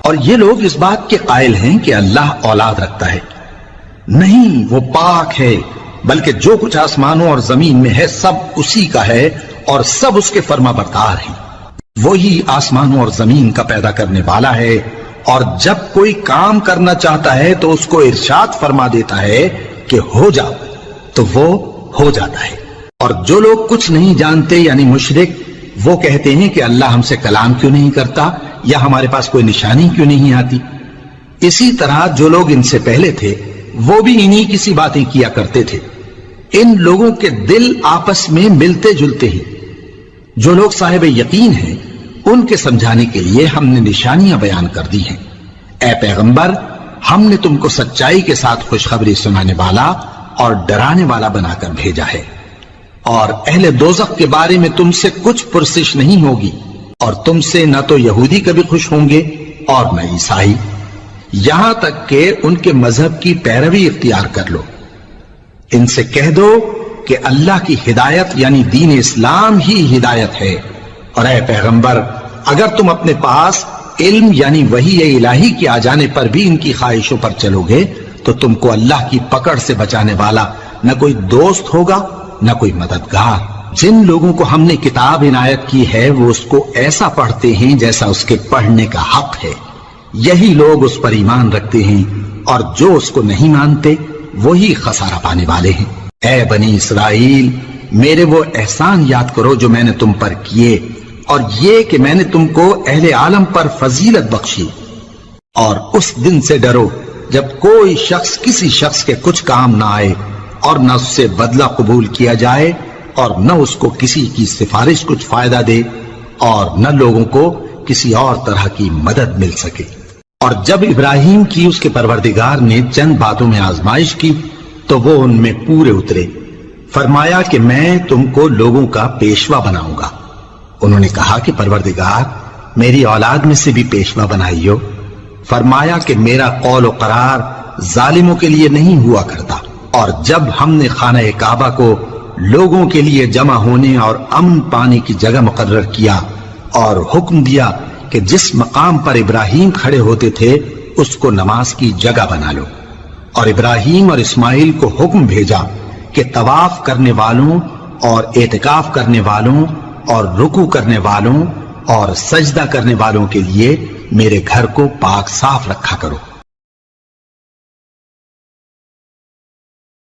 اور یہ لوگ اس بات کے قائل ہیں کہ اللہ اولاد رکھتا ہے. نہیں، وہ پاک ہے، بلکہ جو کچھ آسمانوں اور زمین میں ہے سب اسی کا ہے اور سب اس کے فرما بردار ہیں. وہی آسمانوں اور زمین کا پیدا کرنے والا ہے، اور جب کوئی کام کرنا چاہتا ہے تو اس کو ارشاد فرما دیتا ہے کہ ہو جا، تو وہ ہو جاتا ہے. اور جو لوگ کچھ نہیں جانتے یعنی مشرک، وہ کہتے ہیں کہ اللہ ہم سے کلام کیوں نہیں کرتا یا ہمارے پاس کوئی نشانی کیوں نہیں آتی. اسی طرح جو لوگ ان سے پہلے تھے وہ بھی انہی کسی باتیں کیا کرتے تھے. ان لوگوں کے دل آپس میں ملتے جلتے ہیں. جو لوگ صاحب یقین ہیں ان کے سمجھانے کے لیے ہم نے نشانیاں بیان کر دی ہیں. اے پیغمبر، ہم نے تم کو سچائی کے ساتھ خوشخبری سنانے والا اور ڈرانے والا بنا کر بھیجا ہے. اور اہل دوزخ کے بارے میں تم سے کچھ پرسش نہیں ہوگی، اور تم سے نہ تو یہودی کبھی خوش ہوں گے اور نہ عیسائی، یہاں تک کہ ان کے مذہب کی پیروی اختیار کر لو. ان سے کہہ دو کہ اللہ کی ہدایت یعنی دین اسلام ہی ہدایت ہے. اور اے پیغمبر، اگر تم اپنے پاس علم یعنی وحی الہی کے آ جانے پر بھی ان کی خواہشوں پر چلو گے تو تم کو اللہ کی پکڑ سے بچانے والا نہ کوئی دوست ہوگا نہ کوئی مددگار. جن لوگوں کو ہم نے کتاب عنایت کی ہے وہ اس کو ایسا پڑھتے ہیں جیسا اس کے پڑھنے کا حق ہے. یہی لوگ اس پر ایمان رکھتے ہیں، اور جو اس کو نہیں مانتے وہی خسارہ پانے والے ہیں. اے بنی اسرائیل، میرے وہ احسان یاد کرو جو میں نے تم پر کیے، اور یہ کہ میں نے تم کو اہل عالم پر فضیلت بخشی. اور اس دن سے ڈرو جب کوئی شخص کسی شخص کے کچھ کام نہ آئے، اور نہ اس سے بدلہ قبول کیا جائے، اور نہ اس کو کسی کی سفارش کچھ فائدہ دے، اور نہ لوگوں کو کسی اور طرح کی مدد مل سکے. اور جب ابراہیم کی اس کے پروردگار نے چند باتوں میں آزمائش کی تو وہ ان میں پورے اترے. فرمایا کہ میں تم کو لوگوں کا پیشوا بناؤں گا. انہوں نے کہا کہ پروردگار، میری اولاد میں سے بھی پیشوا بنائیو. فرمایا کہ میرا قول و قرار ظالموں کے لیے نہیں ہوا کرتا. اور جب ہم نے خانہ کعبہ کو لوگوں کے لیے جمع ہونے اور امن پانے کی جگہ مقرر کیا اور حکم دیا کہ جس مقام پر ابراہیم کھڑے ہوتے تھے اس کو نماز کی جگہ بنا لو، اور ابراہیم اور اسماعیل کو حکم بھیجا کہ طواف کرنے والوں اور اعتکاف کرنے والوں اور رکوع کرنے والوں اور سجدہ کرنے والوں کے لیے میرے گھر کو پاک صاف رکھا کرو.